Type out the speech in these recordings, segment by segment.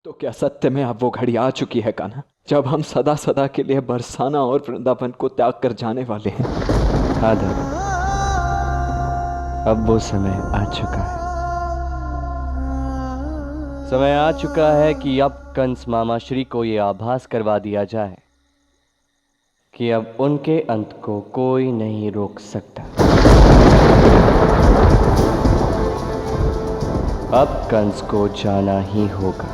तो क्या सत्य में अब वो घड़ी आ चुकी है कान्हा, जब हम सदा सदा के लिए बरसाना और वृंदावन को त्याग कर जाने वाले हैं? हाँ दादा, अब वो समय आ चुका है। समय आ चुका है कि अब कंस मामा श्री को ये आभास करवा दिया जाए कि अब उनके अंत को कोई नहीं रोक सकता। अब कंस को जाना ही होगा।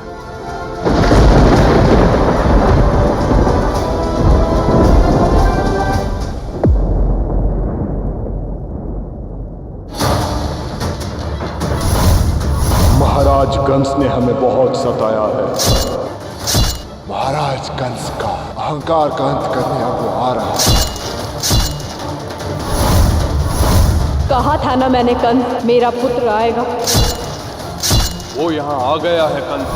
महाराज कंस ने हमें बहुत सताया है। महाराज कंस का अहंकार का अंत करने अब वो आ रहा है। कहा था ना मैंने, कंस मेरा पुत्र आएगा। वो यहाँ आ गया है कंस।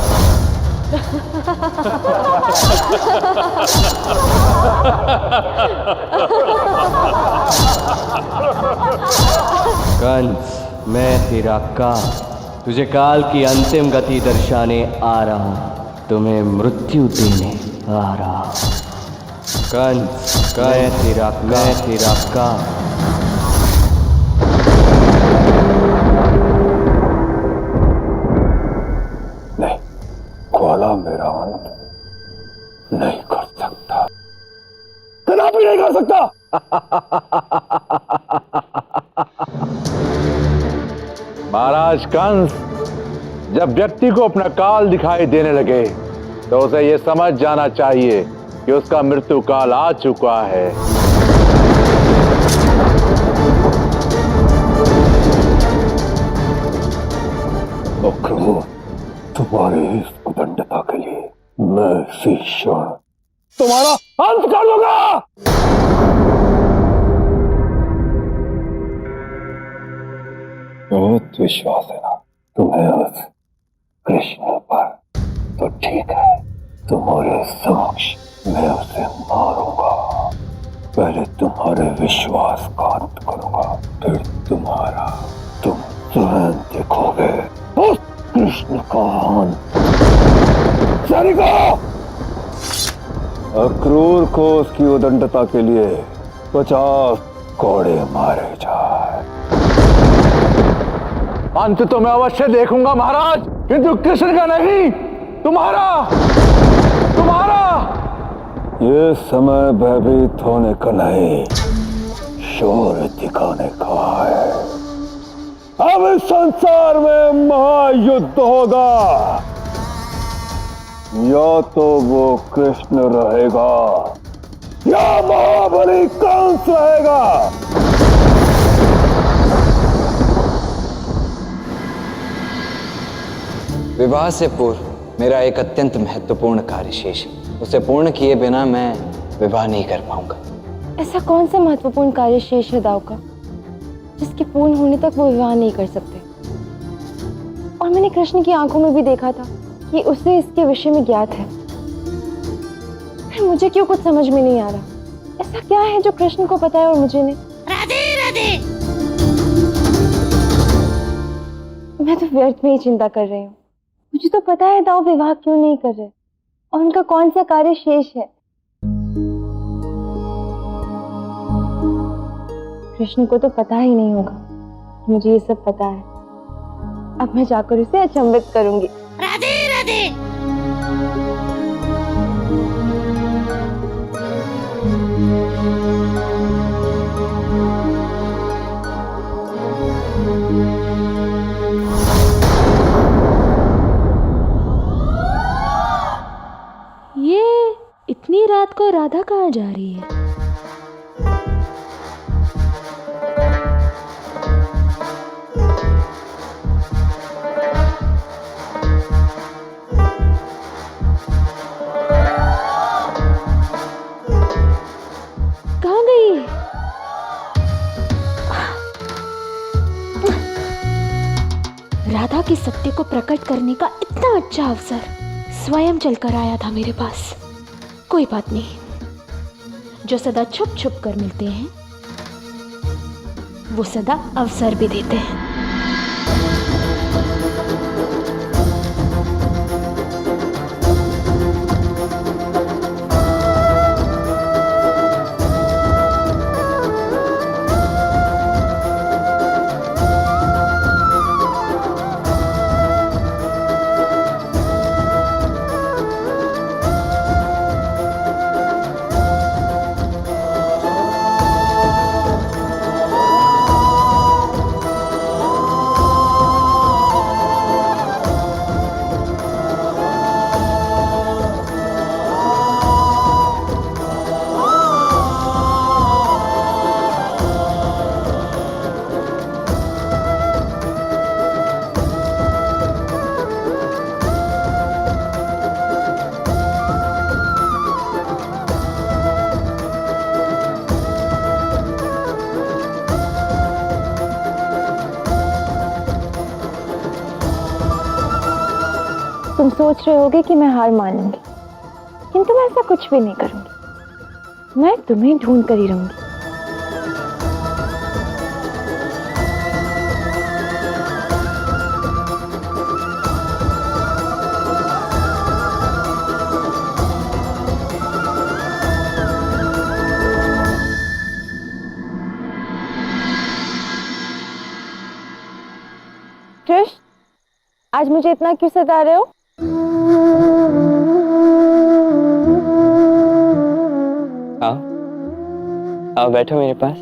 कंस, मैं तेरा काल, तुझे काल की अंतिम गति दर्शाने आ रहा हूं, तुम्हें मृत्यु देने आ रहा हूं। कंस, मैं तेरा काल। नहीं, ग्वाला मेरा अंत नहीं कर सकता, कदापि नहीं कर सकता। महाराज कंस, जब व्यक्ति को अपना काल दिखाई देने लगे तो उसे यह समझ जाना चाहिए कि उसका मृत्यु काल आ चुका है। अक्रूर, तुम्हारी इस उदंडता के लिए मैं इसी क्षण तुम्हारा अंत कर दूंगा। बहुत विश्वास है ना तुम्हें उस कृष्ण पर, तो ठीक है, तुम्हारे समक्ष मैं उसे मारूंगा। पहले तुम्हारे विश्वास का अंत करूंगा, फिर तुम स्वयं देखोगे उस कृष्ण का अंत। अक्रूर को उसकी उदंडता के लिए 50 कोड़े मारे जाए। अंत तो मैं अवश्य देखूंगा महाराज, किंतु कृष्ण का नहीं, तुम्हारा। ये समय भयभीत होने का नहीं, शौर्य दिखाने का है। अब इस संसार में महायुद्ध होगा। या तो वो कृष्ण रहेगा या महाबली कंस रहेगा। विवाह से पूर्व मेरा एक अत्यंत महत्वपूर्ण कार्य शेष है। उसे पूर्ण किए बिना मैं विवाह नहीं कर पाऊंगा। ऐसा कौन सा महत्वपूर्ण कार्य शेष है दाव का, जिसके पूर्ण होने तक वो विवाह नहीं कर सकते? और मैंने कृष्ण की आंखों में भी देखा था कि उसे इसके विषय में ज्ञात है। फिर मुझे क्यों कुछ समझ में नहीं आ रहा। ऐसा क्या है जो कृष्ण को पता है और मुझे नहीं? राधे राधे। मैं तो व्यर्थ में ही चिंता कर रही हूँ। मुझे तो पता है दाव विवाह क्यों नहीं कर रहे और उनका कौन सा कार्य शेष है। कृष्ण को तो पता ही नहीं होगा कि मुझे ये सब पता है। अब मैं जाकर उसे अचंभित करूंगी। राधे राधे। ये इतनी रात को राधा कहाँ जा रही है? कहाँ गई? राधा की सत्य को प्रकट करने का इतना अच्छा अवसर स्वयं चलकर आया था मेरे पास। कोई बात नहीं, जो सदा छुप छुप कर मिलते हैं वो सदा अवसर भी देते हैं। सोच रहे होगे कि मैं हार मानूंगी, किंतु मैं ऐसा कुछ भी नहीं करूंगी। मैं तुम्हें ढूंढ कर ही रहूंगी। कृष्ण, आज मुझे इतना क्यों सता रहे हो? आओ आओ बैठो मेरे पास।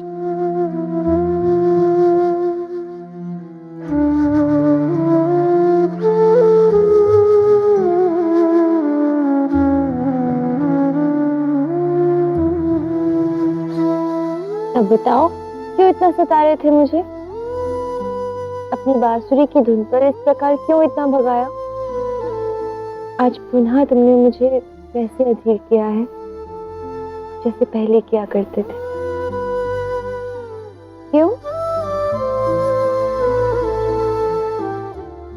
अब बताओ, क्यों इतना सता रहे थे मुझे? अपनी बांसुरी की धुन पर इस प्रकार क्यों इतना भगाया? आज पुनः तुमने मुझे वैसे अधीर किया है जैसे पहले किया करते थे। क्यों?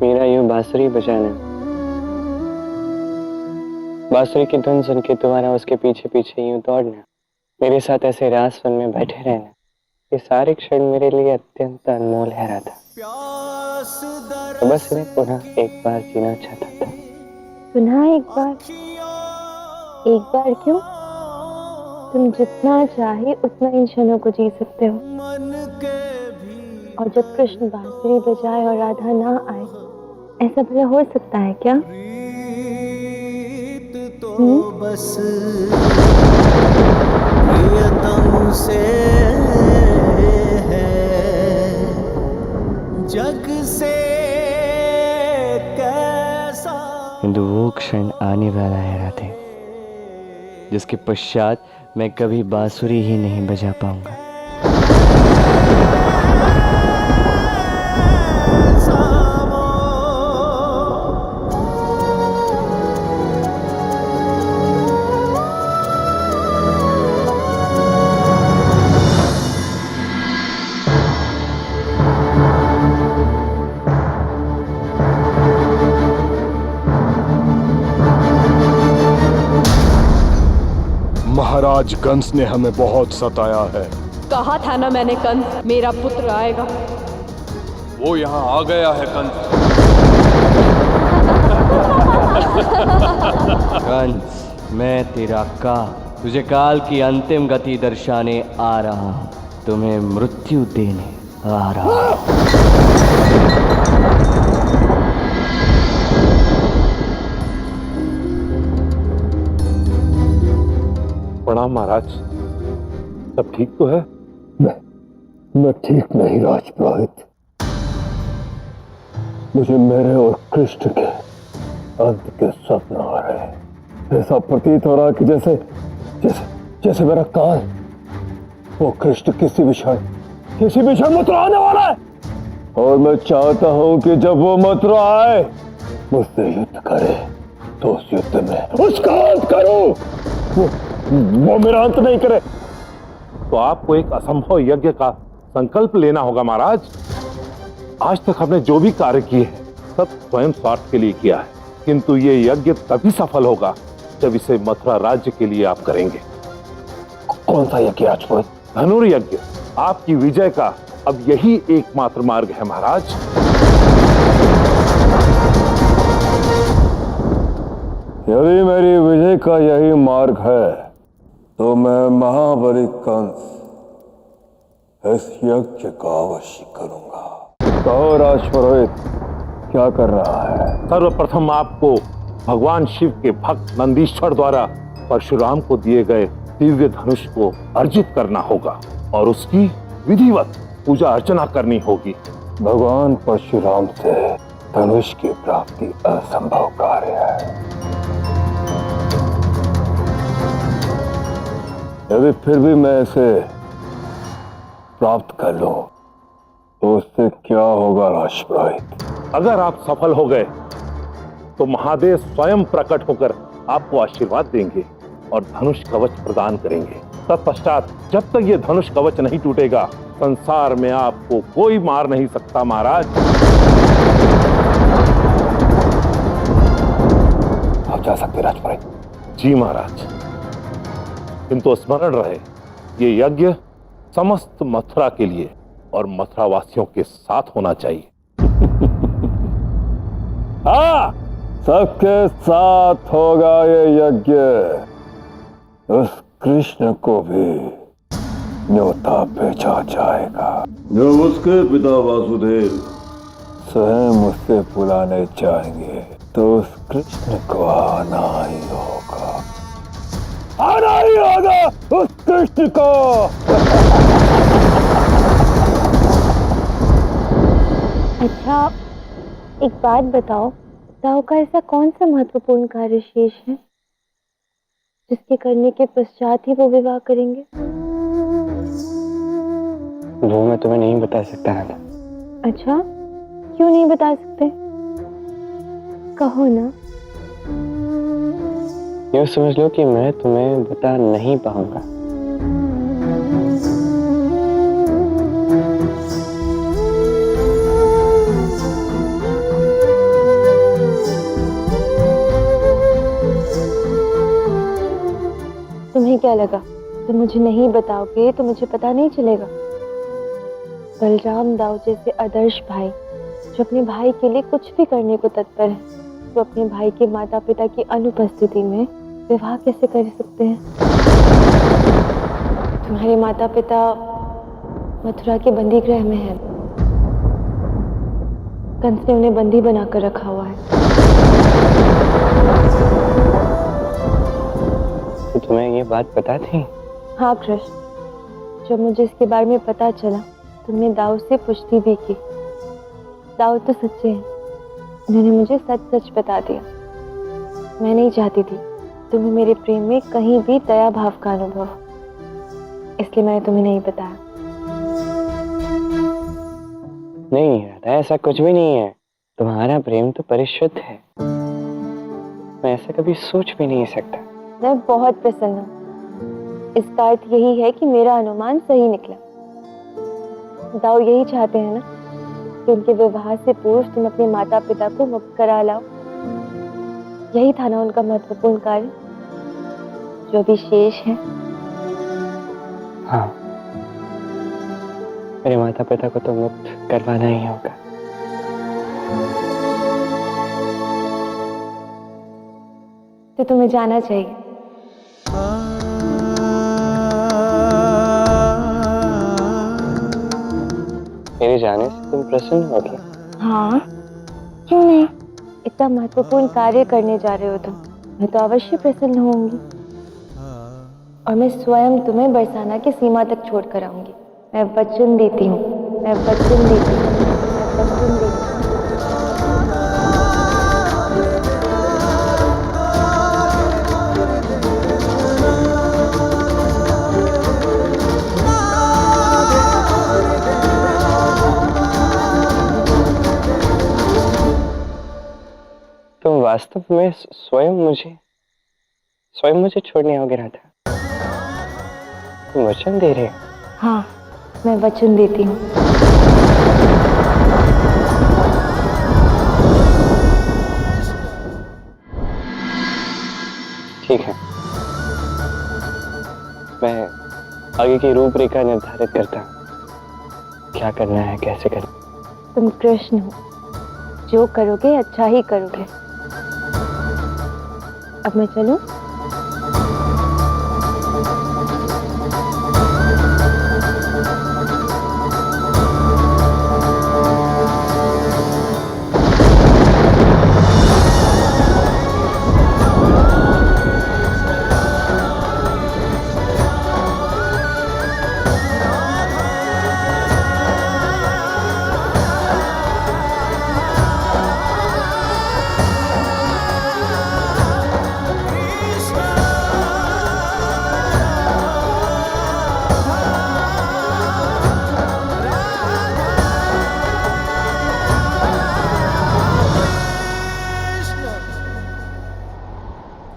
मेरा यूं बांसुरी बजाना, बांसुरी की धुन सुन के तुम्हारा उसके पीछे पीछे यूं दौड़ना, मेरे साथ ऐसे रास वन में बैठे रहना, ये सारे क्षण मेरे लिए अत्यंत अनमोल है राधा। तो बस मैं पुनः एक बार जीना चाहता था। पुनः एक बार? एक बार क्यों? तुम जितना चाहे उतना इन क्षणों को जी सकते हो। और जब कृष्ण बांसुरी बजाए और राधा ना आए, ऐसा भला हो सकता है क्या? बस प्रियतम से है, जग से कैसा। किंतु वो क्षण आने वाला है राधे, जिसके पश्चात मैं कभी बांसुरी ही नहीं बजा पाऊंगा। महाराज कंस ने हमें बहुत सताया है। कहा था ना मैंने, कंस मेरा पुत्र आएगा। वो यहाँ आ गया है कंस। कंस, मैं तेरा काल, तुझे काल की अंतिम गति दर्शाने आ रहा हूं, तुम्हें मृत्यु देने आ रहा हूं। प्रणाम महाराज, सब ठीक तो है? मैं ठीक नहीं राजपुरोहित। मुझे मेरे और कृष्ण के अंत के स्वप्न आ रहे हैं। ऐसा प्रतीत हो रहा कि जैसे जैसे जैसे मेरा काल, वो कृष्ण किसी भी क्षण मथुरा आने वाला है। और मैं चाहता हूं कि जब वो मथुरा आए, मुझसे युद्ध करे, तो उस युद्ध में उसका अंत करूं। वो मेरा अंत नहीं करे। तो आपको एक असंभव यज्ञ का संकल्प लेना होगा महाराज। आज तक हमने जो भी कार्य किए हैं, सब स्वयं स्वार्थ के लिए किया है, किंतु ये यज्ञ तभी सफल होगा जब इसे मथुरा राज्य के लिए आप करेंगे। कौन सा यज्ञ राजपुरोहित? धनुर्यज्ञ। आपकी विजय का अब यही एकमात्र मार्ग है महाराज। यदि मेरी विजय का यही मार्ग है, तो मैं महाबली कंस इस यज्ञ का अवश्य करूंगा। कहो राजपुरोहित, क्या कर रहा है? सर्वप्रथम आपको भगवान शिव के भक्त नंदीश्वर द्वारा परशुराम को दिए गए दिव्य धनुष को अर्जित करना होगा और उसकी विधिवत पूजा अर्चना करनी होगी। भगवान परशुराम से धनुष की प्राप्ति असंभव कार्य है। यदि फिर भी मैं इसे प्राप्त कर लूं, तो उससे क्या होगा राजपुरोहित? अगर आप सफल हो गए तो महादेव स्वयं प्रकट होकर आपको आशीर्वाद देंगे और धनुष कवच प्रदान करेंगे। तत्पश्चात जब तक ये धनुष कवच नहीं टूटेगा, संसार में आपको कोई मार नहीं सकता महाराज। जा सकते राजपुरोहित। जी महाराज, किंतु स्मरण रहे ये यज्ञ समस्त मथुरा के लिए और मथुरा वासियों के साथ होना चाहिए। हाँ, सबके साथ होगा ये यज्ञ। उस कृष्ण को भी न्योता भेजा जाएगा जो उसके पिता वासुदेव स्वयं उससे बुलाने जाएंगे, तो उस कृष्ण को आना ही होगा, आना ही होगा उस कृष्ण को। अच्छा, एक बात बताओ, दाऊ का ऐसा कौन सा महत्वपूर्ण कार्य शेष है जिसके करने के पश्चात ही वो विवाह करेंगे? वो मैं तुम्हें नहीं बता सकता राधा। अच्छा, क्यों नहीं बता सकते? कहो ना। यूँ समझ लो कि मैं तुम्हें बता नहीं पाऊंगा। तुम्हें क्या लगा, तुम मुझे नहीं बताओगे तो मुझे पता नहीं चलेगा? बलराम दाऊ जैसे आदर्श भाई जो अपने भाई के लिए कुछ भी करने को तत्पर है, वो अपने भाई के माता पिता की अनुपस्थिति में विवाह कैसे कर सकते हैं? तुम्हारे माता पिता मथुरा के बंदी गृह में हैं। कंस ने उन्हें बंदी बनाकर रखा हुआ है। तो तुम्हें ये बात पता थी? हाँ कृष्ण, जब मुझे इसके बारे में पता चला तुमने दाऊ से पुष्टि भी की। दाऊ तो सच्चे हैं, उन्होंने मुझे सच सच बता दिया। मैं नहीं चाहती थी तुम्हें मेरे प्रेम में कहीं भी दया भाव का अनुभव, इसलिए मैंने तुम्हें नहीं बताया। नहीं राधा, ऐसा कुछ भी नहीं है। तुम्हारा प्रेम तो परिशुद्ध है, मैं ऐसा कभी सोच भी नहीं सकता। मैं बहुत प्रसन्न हूँ। इसका अर्थ यही है कि मेरा अनुमान सही निकला। दाऊ यही चाहते हैं ना कि उनके विवाह से पूर्व तुम अपने माता पिता को मुक्त करा लाओ। यही था ना उनका महत्वपूर्ण कार्य जो भी शेष है। हाँ, मेरे माता पिता को तो मुक्त करवाना ही होगा। तो तुम्हें जाना चाहिए। मेरे जाने से तुम प्रसन्न होगी? हाँ, क्यों नहीं? इतना महत्वपूर्ण कार्य करने जा रहे हो तुम, मैं तो अवश्य प्रसन्न होंगी। और मैं स्वयं तुम्हें बरसाना की सीमा तक छोड़ कर आऊंगी। मैं वचन देती हूँ, मैं वचन देती हूँ, मैं वचन देती हूँ। तुम वास्तव में स्वयं मुझे छोड़ने आओगे राधा? तुम वचन दे रहे हो? हाँ, मैं वचन देती हूँ। ठीक है, मैं आगे की रूपरेखा निर्धारित करता हूँ। क्या करना है, कैसे करना। तुम कृष्ण हो, जो करोगे अच्छा ही करोगे। अब मैं चलूं?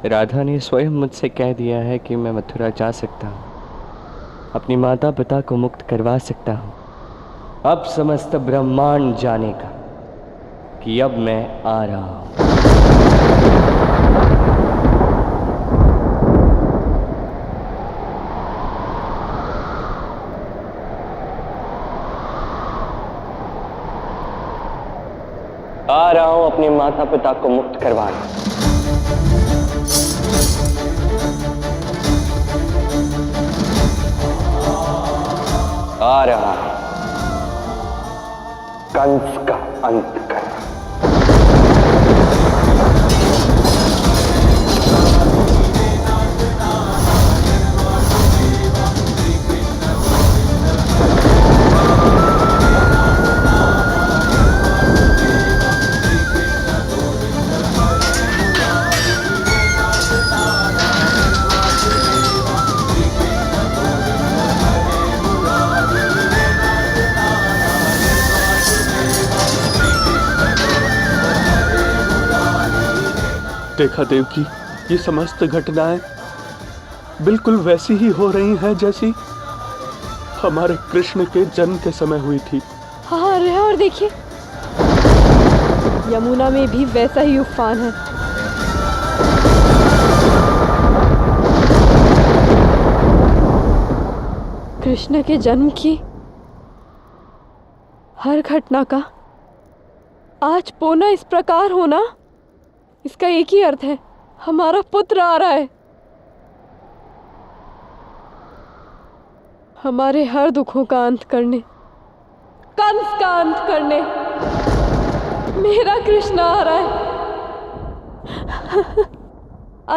राधा ने स्वयं मुझसे कह दिया है कि मैं मथुरा जा सकता हूँ, अपनी माता पिता को मुक्त करवा सकता हूँ। अब समस्त ब्रह्मांड जानेगा कि अब मैं आ रहा हूँ। माता पिता को मुक्त करवाना। आ रहा है कंस का अंत करना। देखा देवकी, ये समस्त घटनाएं बिल्कुल वैसी ही हो रही हैं जैसी हमारे कृष्ण के जन्म के समय हुई थी। हाँ अरे और देखिए, यमुना में भी वैसा ही उफान है। कृष्ण के जन्म की हर घटना का आज पौना इस प्रकार होना, इसका एक ही अर्थ है, हमारा पुत्र आ रहा है। हमारे हर दुखों का अंत करने, कंस का अंत करने मेरा कृष्ण आ रहा है।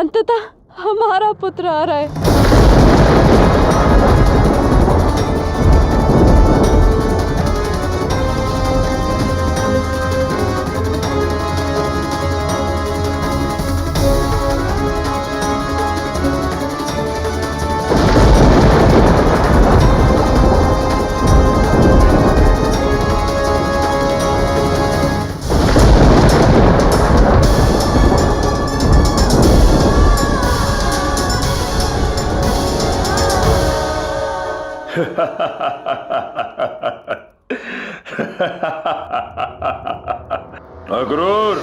अंततः हमारा पुत्र आ रहा है। अक्रूर,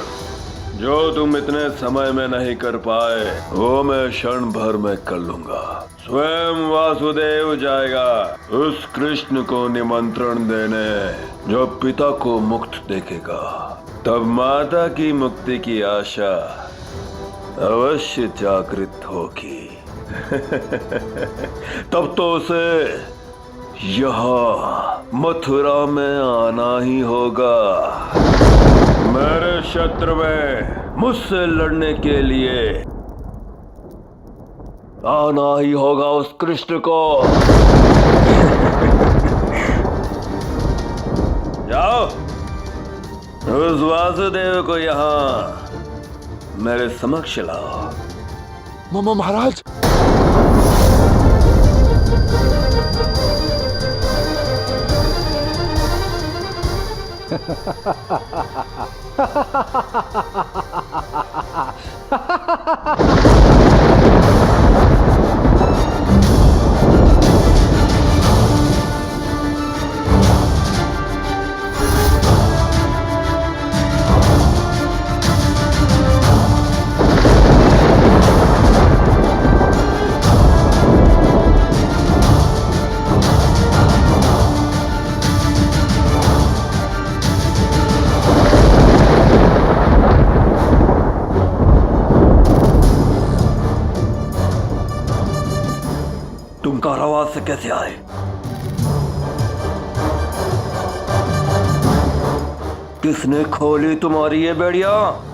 जो तुम इतने समय में नहीं कर पाए वो मैं क्षण भर में कर लूंगा। स्वयं वासुदेव जाएगा उस कृष्ण को निमंत्रण देने जो पिता को मुक्त देखेगा। तब माता की मुक्ति की आशा अवश्य जागृत होगी। तब तो उसे यहाँ मथुरा में आना ही होगा। मेरे क्षेत्र में मुझसे लड़ने के लिए आना ही होगा उस कृष्ण को। जाओ, उस वासुदेव को यहाँ मेरे समक्ष लाओ। महाराज, तुम कारावास से कैसे आए? किसने खोली तुम्हारी ये बेड़िया?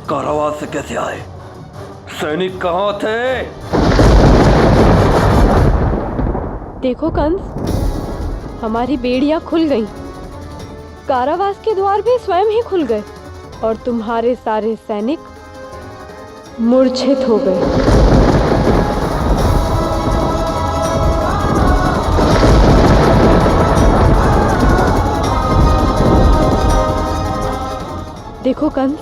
कारावास से कैसे आए? सैनिक कहाँ थे? देखो कंस, हमारी बेड़ियां खुल गईं। कारावास के द्वार भी स्वयं ही खुल गए और तुम्हारे सारे सैनिक मूर्छित हो गए। देखो कंस,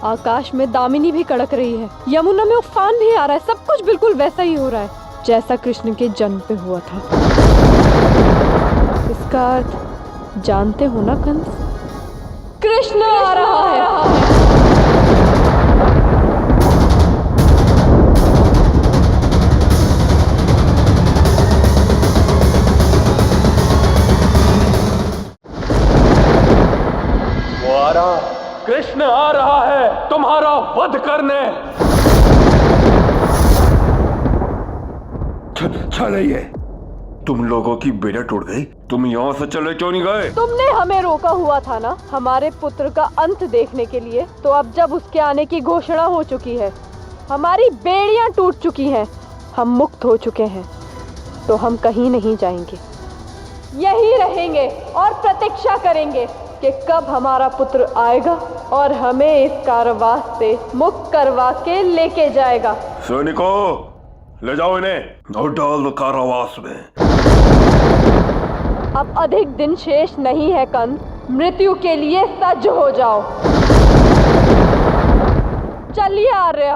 आकाश में दामिनी भी कड़क रही है, यमुना में उफान भी आ रहा है। सब कुछ बिल्कुल वैसा ही हो रहा है जैसा कृष्ण के जन्म पे हुआ था। इसका अर्थ जानते हो ना कंस? कृष्ण आ रहा है। कृष्ण आ रहा है, तुम्हारा करने। चले ये, तुम लोगों की बेड़ा टूट गई। तुम यहाँ से चले क्यों नहीं गए? तुमने हमें रोका हुआ था ना हमारे पुत्र का अंत देखने के लिए, तो अब जब उसके आने की घोषणा हो चुकी है, हमारी बेड़ियां टूट चुकी हैं, हम मुक्त हो चुके हैं, तो हम कहीं नहीं जाएंगे, यही रहेंगे और प्रतीक्षा करेंगे कि कब हमारा पुत्र आएगा और हमें इस कारावास से मुक्त करवा के लेके जाएगा। सैनिकों, ले जाओ इन्हें और डाल दो कारावास में। अब अधिक दिन शेष नहीं है कंस, मृत्यु के लिए सज्ज हो जाओ। चलिए आर्य।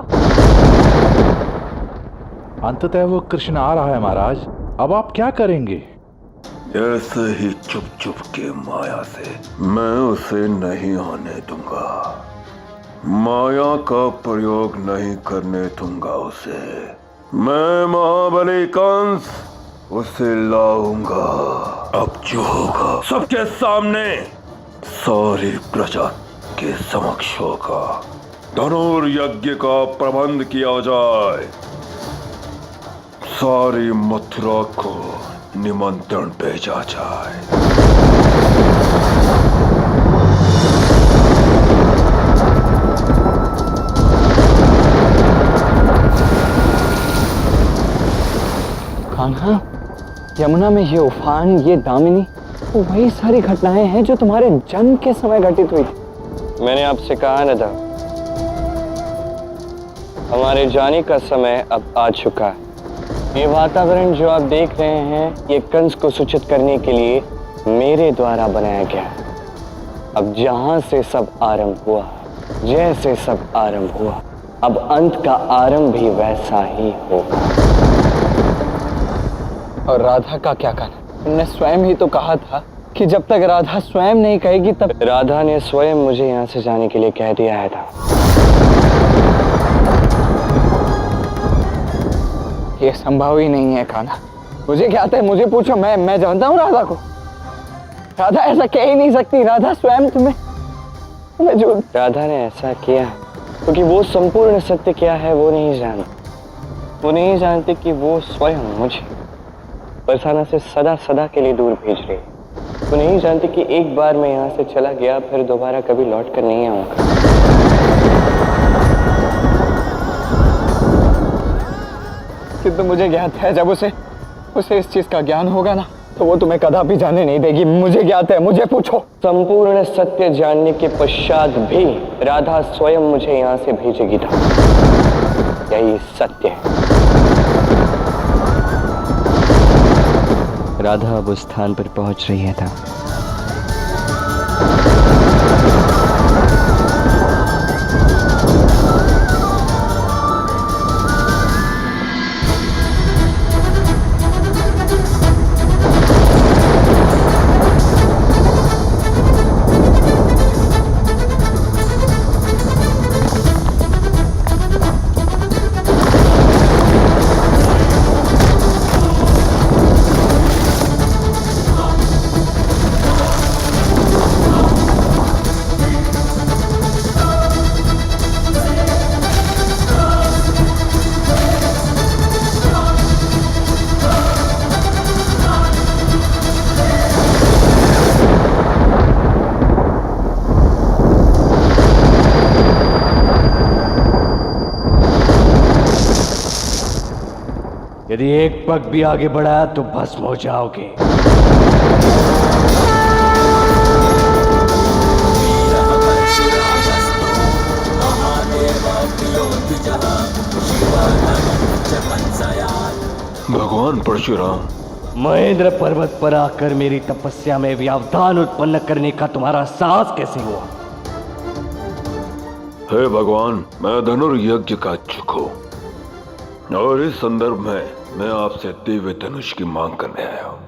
अंततः वो कृष्ण आ रहा है महाराज, अब आप क्या करेंगे? ऐसे ही चुप चुप के माया से मैं उसे नहीं आने दूंगा। माया का प्रयोग नहीं करने दूंगा उसे। मैं महाबली कंस उसे लाऊंगा। अब जो होगा सबके सामने, सारी प्रजा के समक्ष होगा। धनुर्यज्ञ का प्रबंध किया जाए, सारी मथुरा को निमंत्रण भेजा जाए। कान्हा, यमुना में ये उफान, ये दामिनी, वो वही सारी घटनाएं हैं जो तुम्हारे जन्म के समय घटित हुई थी। मैंने आपसे कहा न था, हमारे जाने का समय अब आ चुका है। ये वातावरण जो आप देख रहे हैं, ये कंस को सूचित करने के लिए मेरे द्वारा बनाया गया है। अब जहां से सब आरंभ हुआ, जैसे सब आरंभ हुआ, अब अंत का आरंभ भी वैसा ही होगा। और राधा का क्या कहना? तुमने स्वयं ही तो कहा था कि जब तक राधा स्वयं नहीं कहेगी तब। राधा ने स्वयं मुझे यहाँ से जाने के लिए कह दिया है था। ये संभव ही नहीं है कान्हा। मुझे क्या आता है, मुझे पूछो, मैं जानता हूँ राधा को। राधा ऐसा कह ही नहीं सकती। राधा स्वयं तुम्हें जो राधा ने ऐसा किया क्योंकि वो संपूर्ण सत्य क्या है वो नहीं जानती। वो नहीं जानती कि वो स्वयं मुझे बरसाना से सदा सदा के लिए दूर भेज रही है। वो नहीं जानती कि एक बार मैं यहाँ से चला गया फिर दोबारा कभी लौट कर नहीं आऊंगा। किंतु मुझे ज्ञात है जब उसे इस चीज का ज्ञान होगा ना, तो वो तुम्हें कदापि जाने नहीं देगी। मुझे ज्ञात है, मुझे पूछो। संपूर्ण सत्य जानने के पश्चात भी राधा स्वयं मुझे यहाँ से भेजेगी था। यही सत्य है। राधा अब उस स्थान पर पहुंच रही है था। यदि एक पग भी आगे बढ़ाया तो भस्म हो जाओगे। भगवान परशुराम, महेंद्र पर्वत पर आकर मेरी तपस्या में व्यवधान उत्पन्न करने का तुम्हारा साहस कैसे हुआ? हे भगवान, मैं धनुर्यज्ञ का इच्छुक हूँ और इस संदर्भ में मैं आपसे दिव्य धनुष की मांग करने आया हूँ।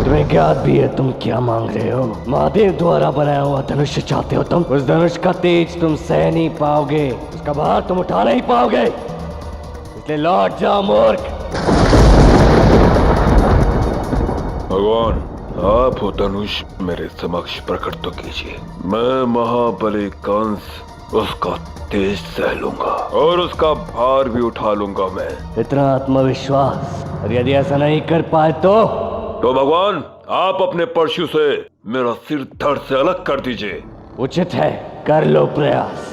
तुम्हें ज्ञात भी है तुम क्या मांग रहे हो? महादेव द्वारा बनाया हुआ धनुष चाहते हो तुम? उस धनुष का तेज तुम सह नहीं पाओगे, उसका भार तुम उठा नहीं पाओगे, इसलिए लौट जाओ मूर्ख। भगवान, आप वो धनुष मेरे समक्ष प्रकट तो कीजिए। मैं महाबली कंस उसका तेज सह लूंगा और उसका भार भी उठा लूंगा मैं। इतना आत्मविश्वास, और यदि ऐसा नहीं कर पाए तो भगवान आप अपने परशु से मेरा सिर धड़ से अलग कर दीजिए। उचित है, कर लो प्रयास।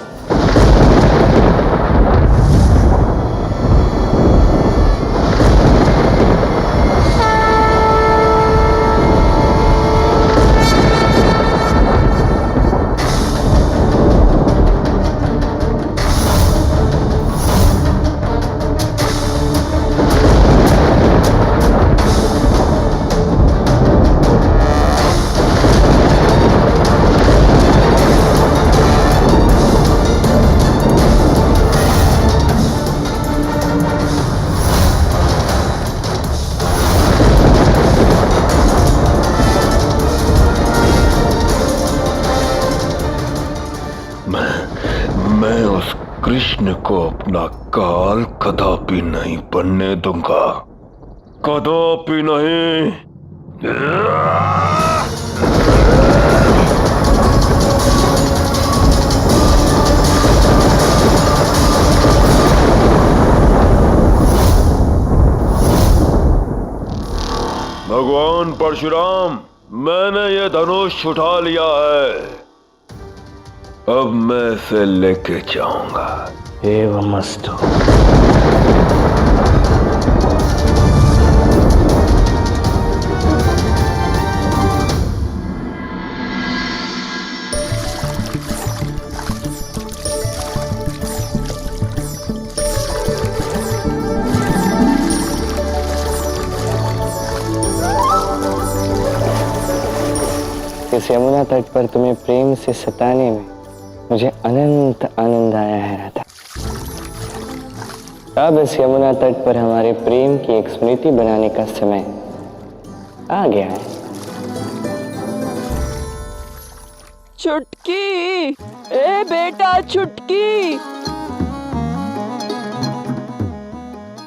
मैं उस कृष्ण को अपना काल कदापि नहीं बनने दूंगा, कदापि नहीं। भगवान परशुराम, मैंने ये धनुष उठा लिया है, अब मैं इसे लेके जाऊंगा। एवमस्तु। इस यमुना तट पर तुम्हें प्रेम से सताने में मुझे अनंत आनंद आया है राधा। अब इस यमुना तट पर हमारे प्रेम की एक स्मृति बनाने का समय आ गया है। चुटकी, ए बेटा चुटकी।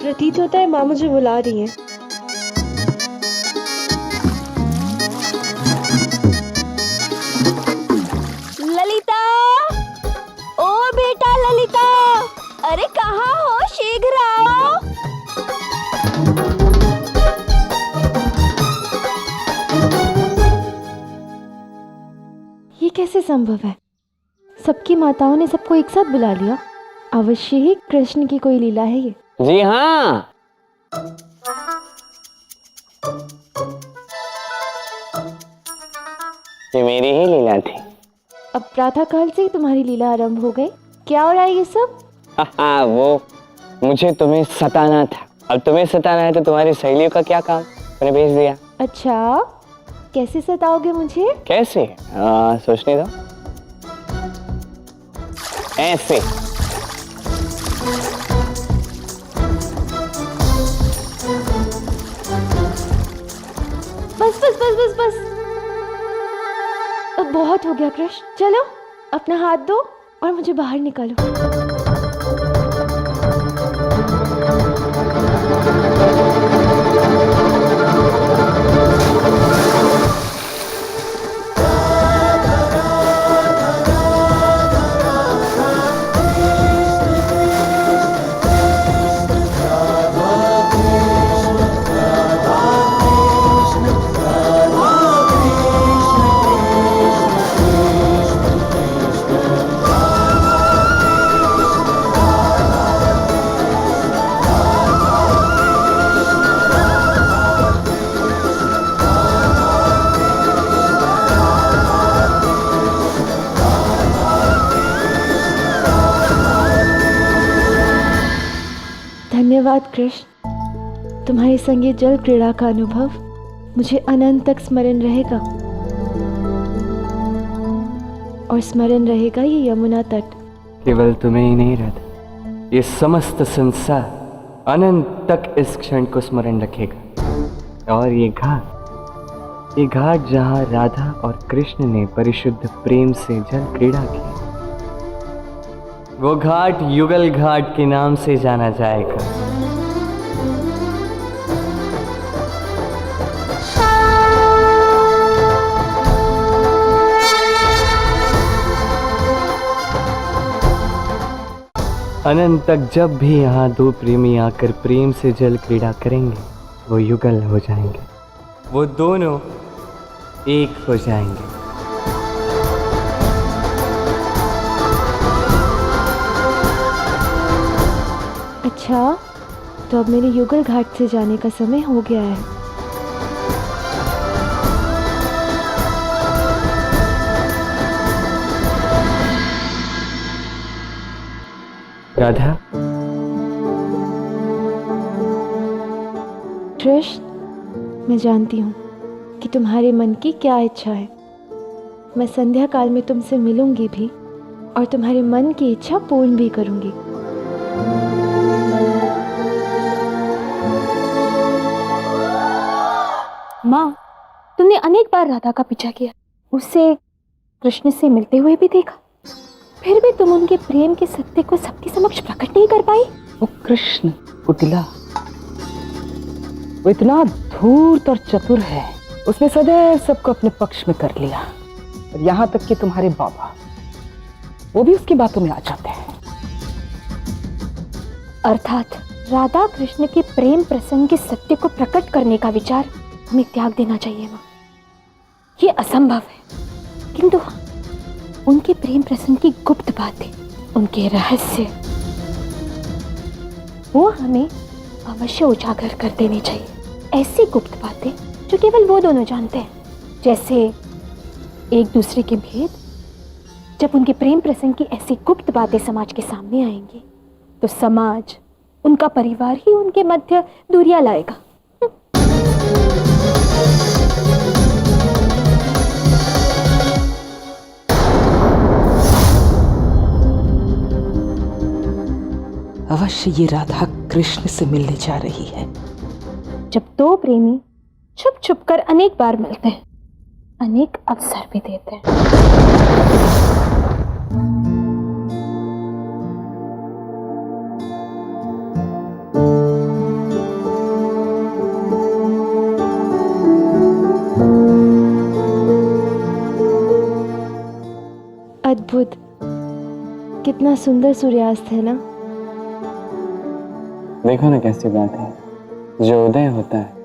प्रतीत होता है माँ मुझे बुला रही हैं। ललिता, ओ बेटा ललिता, अरे कहाँ हो, शीघ्र आओ। ये कैसे संभव है? सबकी माताओं ने सबको एक साथ बुला लिया। अवश्य ही कृष्ण की कोई लीला है ये। जी हाँ, ये मेरी ही लीला थी। अब प्रातः काल से ही तुम्हारी लीला आरंभ हो गई। क्या हो रहा है ये सब? हाँ, वो मुझे तुम्हें सताना था। अब तुम्हें सताना है तो तुम्हारी सहेलियों का क्या काम, मैंने भेज दिया। अच्छा, कैसे सताओगे मुझे? कैसे? सोचने दो। ऐसे। बस बस बस बस बस, अब बहुत हो गया कृष्ण। चलो अपना हाथ दो और मुझे बाहर निकालो। धन्यवाद कृष्ण, तुम्हारे संग ये जल क्रीड़ा का अनुभव मुझे अनंत तक स्मरण रहेगा, और स्मरण रहेगा ये यमुना तट। केवल तुम्हें ही नहीं राधा, ये समस्त संसार अनंत तक इस क्षण को स्मरण रखेगा। और ये घाट जहाँ राधा और कृष्ण ने परिशुद्ध प्रेम से जल क्रीड़ा की, वो घाट युगल घाट के नाम से जाना जाएगा। अनंत तक जब भी यहाँ दो प्रेमी आकर प्रेम से जल क्रीड़ा करेंगे वो युगल हो जाएंगे, वो दोनों एक हो जाएंगे। अच्छा, तो अब मेरे युगल घाट से जाने का समय हो गया है। राधा, कृष्ण, मैं जानती हूँ कि तुम्हारे मन की क्या इच्छा है। मैं संध्या काल में तुमसे मिलूंगी भी और तुम्हारे मन की इच्छा पूर्ण भी करूंगी। माँ, तुमने अनेक बार राधा का पीछा किया, उसे कृष्ण से मिलते हुए भी देखा, फिर भी तुम उनके प्रेम के सत्य को सबके समक्ष प्रकट नहीं कर पाई। वो कृष्ण कुटिला, वो इतना धूर्त और चतुर है, उसने सदैव सबको अपने पक्ष में कर लिया, और यहाँ तक कि तुम्हारे बाबा वो भी उसकी बातों में आ जाते हैं। अर्थात राधा कृष्ण के प्रेम प्रसंग के सत्य को प्रकट करने का विचार हमें त्याग देना चाहिए माँ। ये असंभव है, किंतु उनके प्रेम प्रसंग की गुप्त बातें, उनके रहस्य, वो हमें अवश्य उजागर कर देनी चाहिए। ऐसी गुप्त बातें जो केवल वो दोनों जानते हैं, जैसे एक दूसरे के भेद। जब उनके प्रेम प्रसंग की ऐसी गुप्त बातें समाज के सामने आएंगी तो समाज, उनका परिवार ही उनके मध्य दूरियां लाएगा। अवश्य ये राधा कृष्ण से मिलने जा रही है। जब दो प्रेमी छुप छुप कर अनेक बार मिलते हैं, अनेक अवसर भी देते हैं। अद्भुत, कितना सुंदर सूर्यास्त है ना। देखो ना कैसी बात है, जो उदय होता है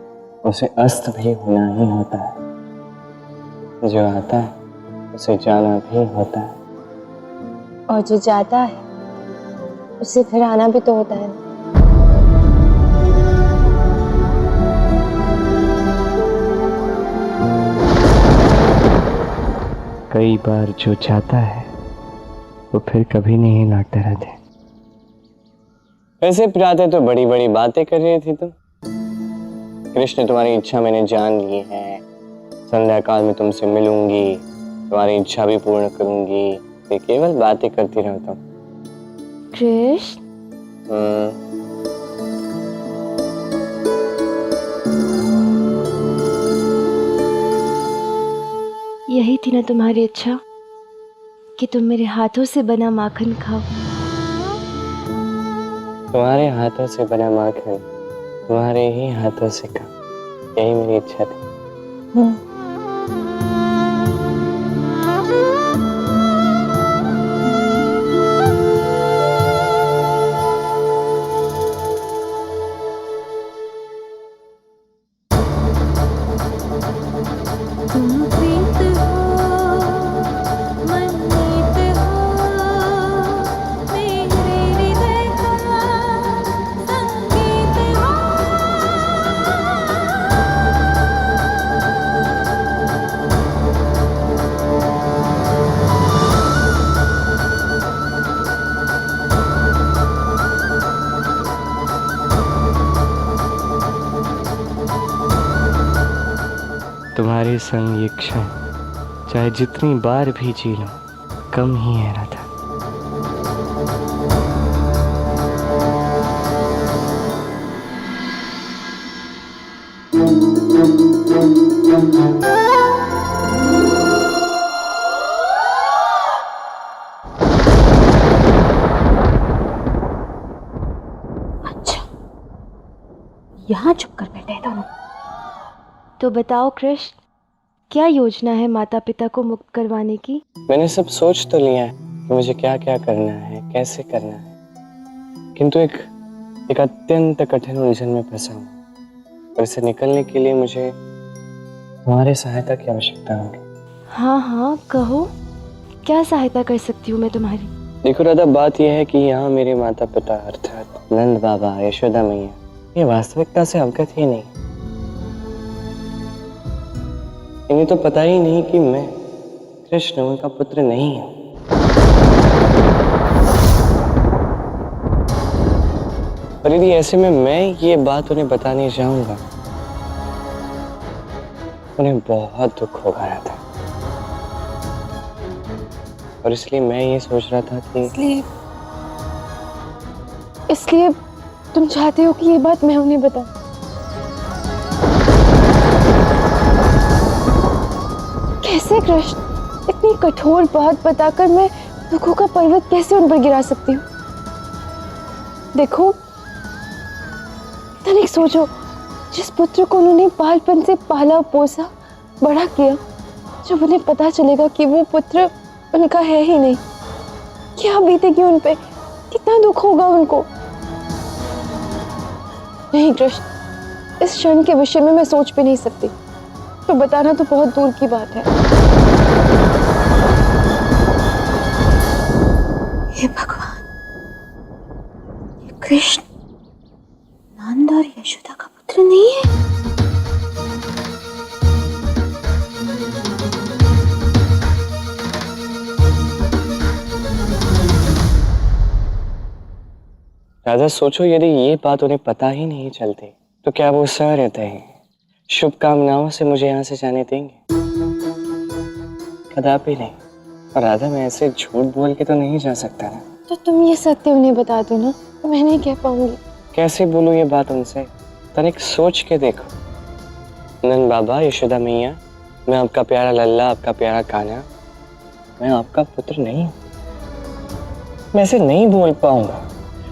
उसे अस्त भी होना ही होता है, जो आता है उसे जाना भी होता है, और जो जाता है उसे फिर आना भी तो होता है। कई बार जो जाता है वो फिर कभी नहीं लौटते रहते। वैसे पिराते तो बड़ी बड़ी बातें कर रही थी तुम। कृष्ण, तुम्हारी इच्छा मैंने जान ली है, संध्या काल में तुमसे मिलूंगी, तुम्हारी इच्छा भी पूर्ण करूंगी, फिर केवल बातें करती रहो तुम। कृष्ण, यही थी ना तुम्हारी इच्छा कि तुम मेरे हाथों से बना माखन खाओ। तुम्हारे हाथों से बना माखन तुम्हारे ही हाथों से खा, यही मेरी इच्छा थी। तुम्हारे संग ये क्षण चाहे जितनी बार भी जी लो कम ही है राधा। अच्छा, यहाँ चुप कर बैठे हैं दोनों। तो बताओ कृष्ण, क्या योजना है माता पिता को मुक्त करवाने की? मैंने सब सोच तो लिया है कि मुझे क्या क्या करना है, कैसे करना है, किंतु एक अत्यंत कठिन उलझन में फंसा हूँ और इससे निकलने के लिए मुझे तुम्हारी सहायता की आवश्यकता होगी। हाँ हाँ कहो, क्या सहायता कर सकती हूँ मैं तुम्हारी? देखो राधा, बात यह है कि यहाँ मेरे माता पिता अर्थात नंद बाबा, यशोदा मैया, ये वास्तविकता से अवगत ही नहीं। इन्हें तो पता ही नहीं कि मैं कृष्ण उनका पुत्र नहीं हूँ। और यदि ऐसे में मैं ये बात उन्हें बताने जाऊंगा, उन्हें बहुत दुख होगा राधा। और इसलिए मैं ये सोच रहा था कि इसलिए तुम चाहते हो कि ये बात मैं उन्हें बताऊं? कैसे कृष्ण, इतनी कठोर बात बताकर मैं दुखों का पर्वत कैसे उन पर गिरा सकती हूँ? देखो तनिक सोचो, जिस पुत्र को उन्होंने बालपन से पाला पोसा बड़ा किया, जब उन्हें पता चलेगा कि वो पुत्र उनका है ही नहीं, क्या बीतेगी उन पे, कितना दुख होगा उनको। नहीं कृष्ण, इस क्षण के विषय में मैं सोच भी नहीं सकती, तो बताना तो बहुत दूर की बात है। हे भगवान, ये कृष्ण नंद और यशोदा का पुत्र नहीं है? राधा, सोचो यदि ये बात उन्हें पता ही नहीं चलती तो क्या वो सहृदय हैं, शुभकामनाओं से मुझे यहाँ से जाने देंगे? कदापि नहीं। और राधा, मैं ऐसे झूठ बोल के तो नहीं जा सकता ना। तो तुम ये सत्य उन्हें बता दो ना, तो मैं नहीं कह पाऊंगी। कैसे बोलूं ये बात उनसे? तनिक सोच के देखो। नंद बाबा, यशोदा मैया, मैं आपका प्यारा लल्ला, आपका प्यारा कान्हा, मैं आपका पुत्र नहीं हूं। मैं ऐसे नहीं बोल पाऊंगा,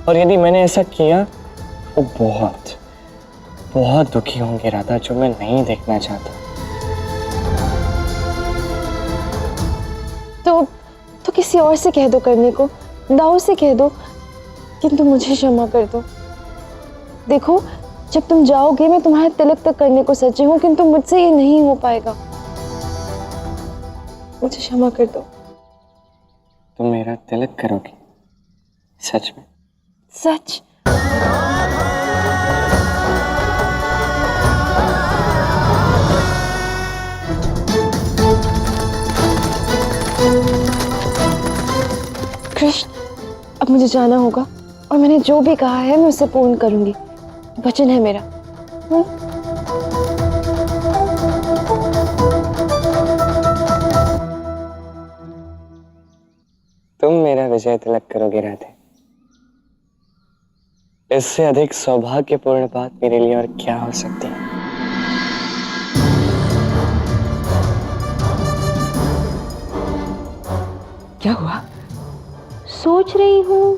और यदि मैंने ऐसा किया तो बहुत बहुत दुखी होंगे राधा, जो मैं नहीं देखना चाहता। तो किसी और से कह दो करने को, दाऊ से कह दो, किंतु मुझे क्षमा कर दो। देखो, जब तुम जाओगे मैं तुम्हारा तिलक तक करने को सच्ची हूँ, किंतु मुझसे ये नहीं हो पाएगा। मुझे क्षमा कर दो। तुम मेरा तिलक करोगी? सच में? सच। कृष्ण, अब मुझे जाना होगा, और मैंने जो भी कहा है मैं उसे पूर्ण करूंगी, वचन है मेरा। तुम मेरा विजय तिलक करोगे राधे। इससे अधिक सौभाग्यपूर्ण बात मेरे लिए और क्या हो सकती है? क्या हुआ? सोच रही हूँ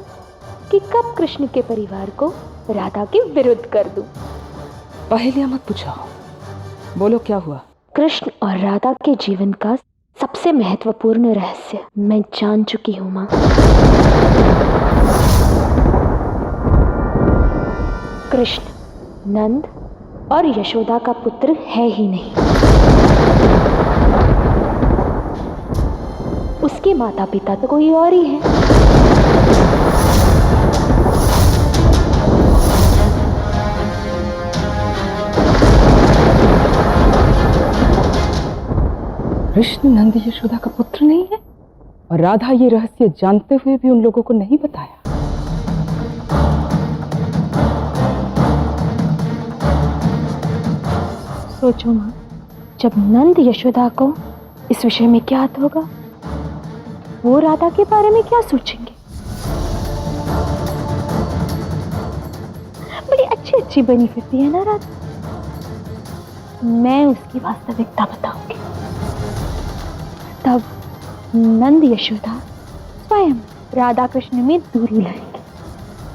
कि कब कृष्ण के परिवार को राधा के विरुद्ध कर दूं। पहेलियां मत पूछो, बोलो क्या हुआ? कृष्ण और राधा के जीवन का सबसे महत्वपूर्ण रहस्य मैं जान चुकी हूँ माँ। कृष्ण नंद और यशोदा का पुत्र है ही नहीं। उसके माता पिता तो कोई और ही है। कृष्ण नंद यशोदा का पुत्र नहीं है, और राधा ये रहस्य जानते हुए भी उन लोगों को नहीं बताया। सोचो माँ, जब नंद यशोदा को इस विषय में ज्ञात होगा, वो राधा के बारे में क्या सोचेंगे? बड़ी अच्छी अच्छी बनी फिरती है ना राधा। मैं उसकी वास्तविकता बताऊंगी, तब नंद यशोदा स्वयं राधा कृष्ण में दूरी लाएंगे।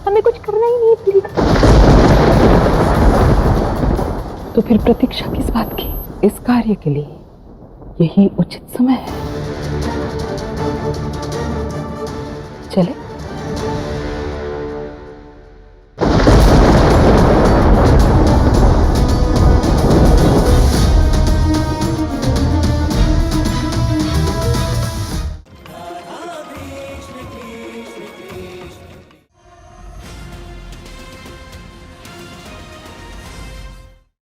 हमें कुछ करना ही नहीं पड़ेगा। तो फिर प्रतीक्षा किस बात की? इस कार्य के लिए यही उचित समय है। चले।